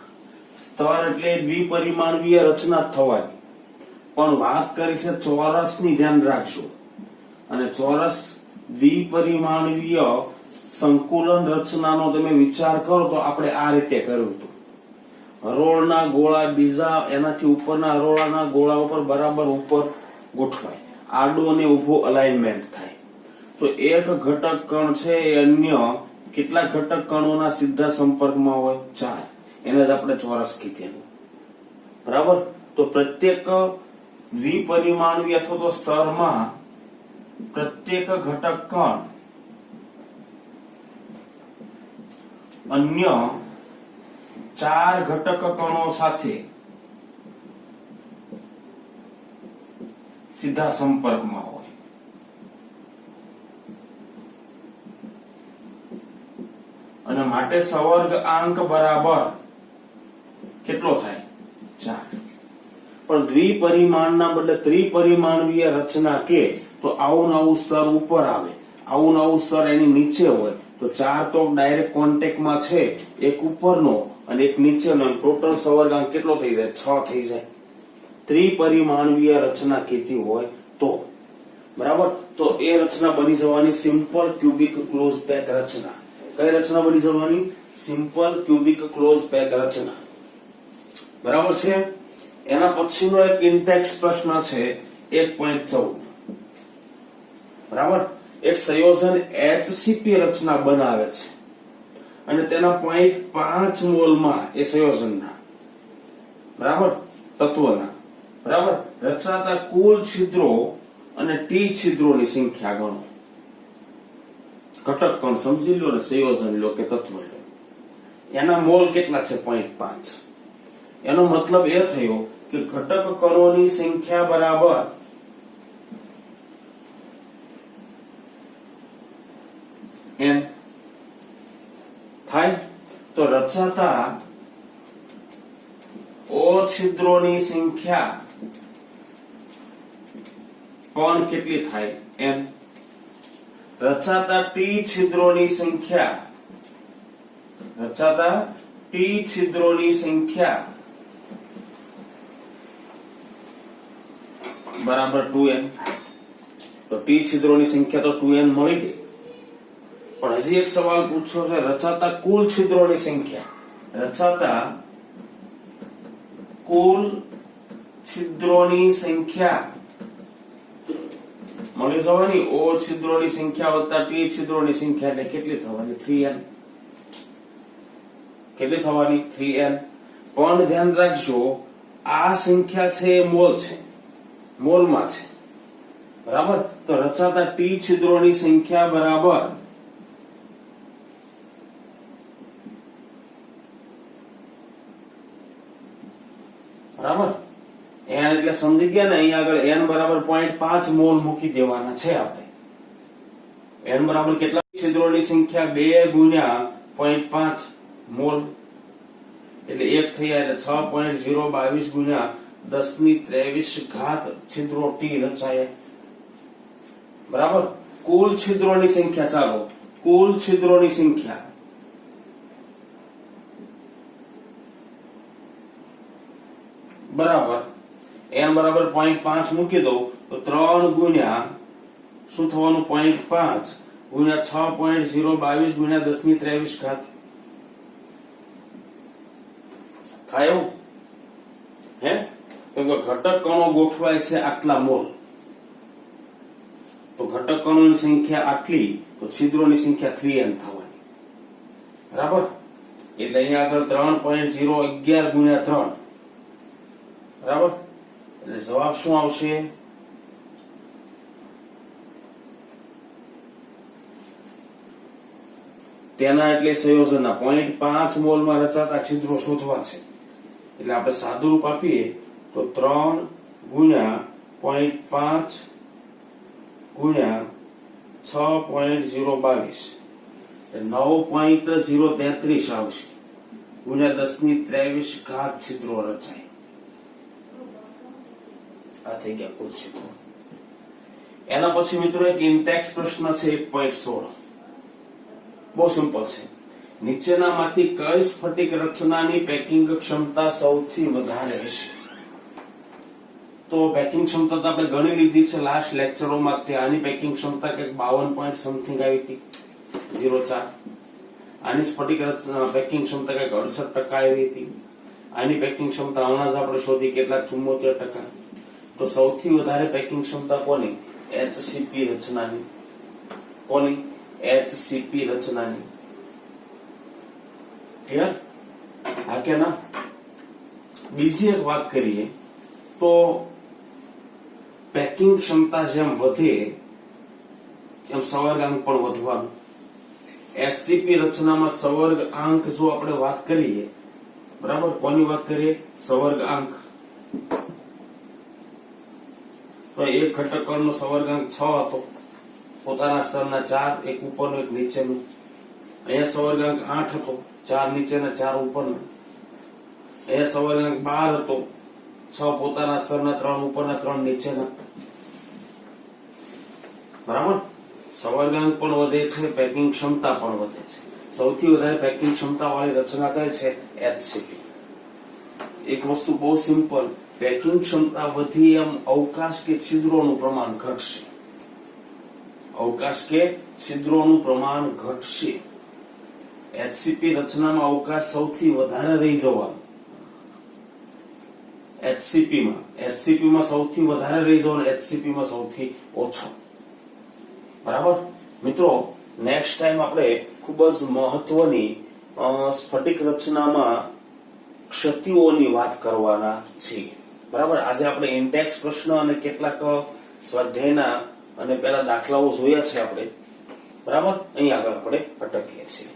સ્તર એટલે દ્વિપરિમાણીય રચના થવાની, પણ વાત કરી છે ચોરસની, ધ્યાન રાખજો. અને ચોરસ દ્વિપરિમાણીય સંકુલન રચનાનો તમે વિચાર કરો તો આપણે આ રીતે કર્યું હતું. હરોળના ગોળા બીજા એનાથી ઉપરના હરોળાના ગોળા ઉપર બરાબર ઉપર ગોઠવાય, આડો અને ઊભો અલાઇનમેન્ટ થાય. તો એક ઘટક કણ છે એ અન્ય કેટલા ઘટક કણોના સીધા સંપર્કમાં હોય? 4. એને જ આપણે ચોરસ કીધેલું, બરાબર. તો પ્રત્યેક દ્વિપરિમાણીય અથવા તો સ્તરમાં પ્રત્યેક ઘટક કણ અન્ય 4 ઘટક કણો સાથે સીધા સંપર્કમાં હોય. અને માટે સંવર્ગાંક બરાબર કેટલો થાય? 4. પણ દ્વિપરિમાણના બદલે ત્રિપરિમાણીય રચના કે તો આવું નવું સ્તર ઉપર આવે, આવું નવું સ્તર એની નીચે હોય, તો 4 તો ડાયરેક્ટ કોન્ટેક્ટમાં છે, એક ઉપરનો અને એક નીચેનો, ટોટલ સંવર્ગાંક કેટલો થઈ જાય? 6 થઈ જાય. ત્રિપરિમાણીય રચના કીધી હોય તો, બરાબર. તો એ રચના બની જવાની સિમ્પલ ક્યુબિક ક્લોઝ પેક રચના. કઈ રચના બની જવાની? સિમ્પલ ક્યુબિક ક્લોઝ પેક રચના, બરાબર છે. એના પછીનો એક ઇન્ટેક્સ પ્રશ્ન છે 1.14, બરાબર. એક સંયોજન HCP રચના બનાવે છે અને તેના 0.5 મોલમાં એ સંયોજનના, બરાબર, તત્વના, બરાબર, રચાતા કુલ છિદ્રો અને ટી છિદ્રોની સંખ્યા ગણો. ઘટક કણ સમજી લો ને સંયોજન લો કે તત્વ લો, એના મોલ કેટલા છે? 0.5. એનો મતલબ એ થયો કે ઘટક કણોની સંખ્યા બરાબર n થાય તો રચાતા અછિદ્રોની સંખ્યા પણ કેટલી થાય n રચાતા ટી છિદ્રોની સંખ્યા બરાબર 2n તો ટી છિદ્રોની સંખ્યા તો 2n મળી ગઈ પણ હજી એક સવાલ પૂછ્યો છે રચાતા કુલ છિદ્રોની સંખ્યા મળી જવાની ઓ છિદ્રોની સંખ્યા વત્તા ટી છિદ્રોની સંખ્યા એટલે કેટલી થવાની 3n કેટલી થવાની 3n પણ ધ્યાન રાખજો આ સંખ્યા છે એ મોલમાં છે બરાબર તો રચાતા ટી છિદ્રોની સંખ્યા બરાબર બરાબર n એટલે સમજી ગયા ને અહીંયા આગળ n બરાબર 0.5 મોલ મૂકી દેવાના છે આપણે n બરાબર કેટલા છિદ્રોની સંખ્યા 2 ગુણ્યા 0.5 મોલ એટલે 1 થયા એટલે 6.022 ગુણ્યા 1023 ઘાત છિદ્રો ટી રચાયા બરાબર કુલ છિદ્રોની સંખ્યા ચાલો કુલ છિદ્રોની સંખ્યા બરાબર n બરાબર 0.5 મૂકી દો તો 3 ગુણ્યા શું થવાનું 0.5 ગુણ્યા 6.022 ગુણ્યા 1023 ઘાત થાય એવું હે કેમ કે ઘટક કણો ગોઠવાય છે આટલા મોલ તો ઘટક કણોની સંખ્યા આટલી તો છિદ્રોની સંખ્યા 3n થવાની બરાબર એટલે અહીંયા આગળ 3.011 ગુણ્યા 3 બરાબર એટલે જવાબ શું આવશે તેના એટલે સંયોજનના 0.5 મોલમાં રચાતા છિદ્રો શોધવા છે એટલે આપણે સાદું રૂપ આપીએ તો 3 ગુણ્યા 0.5 ગુણ્યા 6.022 9.033 આવશે ગુણ્યા 1023 ઘાત છિદ્રો રચાય આ થઈ ગયા કુલ છિદ્રો એના પછી મિત્રો એક ઇન્ટેક્સ પ્રશ્ન છે 1.16 બહુ સિમ્પલ છે નીચેનામાંથી કઈ સ્ફટિક રચનાની પેકિંગ ક્ષમતા સૌથી વધારે હશે તો પેકિંગ ક્ષમતા તો આપણે ગણી લીધી છે લાસ્ટ લેક્ચરોમાં કે આની પેકિંગ ક્ષમતા કંઈક 52 પોઈન્ટ સમથિંગ આવી હતી 04 આની સ્ફટિક પેકિંગ ક્ષમતા કંઈક 68% આવી હતી આની પેકિંગ ક્ષમતા હમણાં જ આપણે શોધી કેટલાક 74%. તો સૌથી વધારે પેકિંગ ક્ષમતા કોની એચસીપી રચનાની કોની એચસીપી રચનાની ક્લિયર આ કે ના બીજી એક વાત કરીએ તો પેકિંગ ક્ષમતા જેમ વધે એમ સંવર્ગાંક પણ વધવાનું એસસીપી રચનામાં સંવર્ગાંક જો આપણે વાત કરીએ બરાબર કોની વાત કરીએ સંવર્ગાંક તો એક ઘટકનો સંવર્ગાંક 6 હતો પોતાના સ્તરના 4 એક ઉપરનું એક નીચેનું અહીંયા સંવર્ગાંક 8 હતો 4 નીચેના 4 ઉપરનું અહીંયા સંવર્ગાંક 12 હતો 6 પોતાના સ્તરના 3 ઉપરના 3 નીચેના બરાબર સંવર્ગાંક પણ વધે છે પેકિંગ ક્ષમતા પણ વધે છે સૌથી વધારે પેકિંગ ક્ષમતા વાળી રચના કઈ છે એચસીપી એક વસ્તુ બહુ સિમ્પલ પેકિંગ ક્ષમતા વધી એમ અવકાશ કે છિદ્રોનું પ્રમાણ ઘટશે અવકાશ કે છિદ્રોનું પ્રમાણ ઘટશે એચસીપી રચનામાં અવકાશ સૌથી વધારે રહી જવાનું એચસીપી માં સૌથી વધારે રહી જવાનું એચસીપી માં સૌથી ઓછો બરાબર મિત્રો નેક્સ્ટ ટાઈમ આપણે ખૂબ જ મહત્વની સ્ફટિક રચનામાં ક્ષતિઓની વાત કરવાના છીએ બરાબર આજે આપણે ઇન્ટેક્સ પ્રશ્ન અને કેટલાક સ્વાધ્યાયના અને પેલા દાખલાઓ જોયા છે આપણે બરાબર અહીં આગળ આપણે અટકીએ છીએ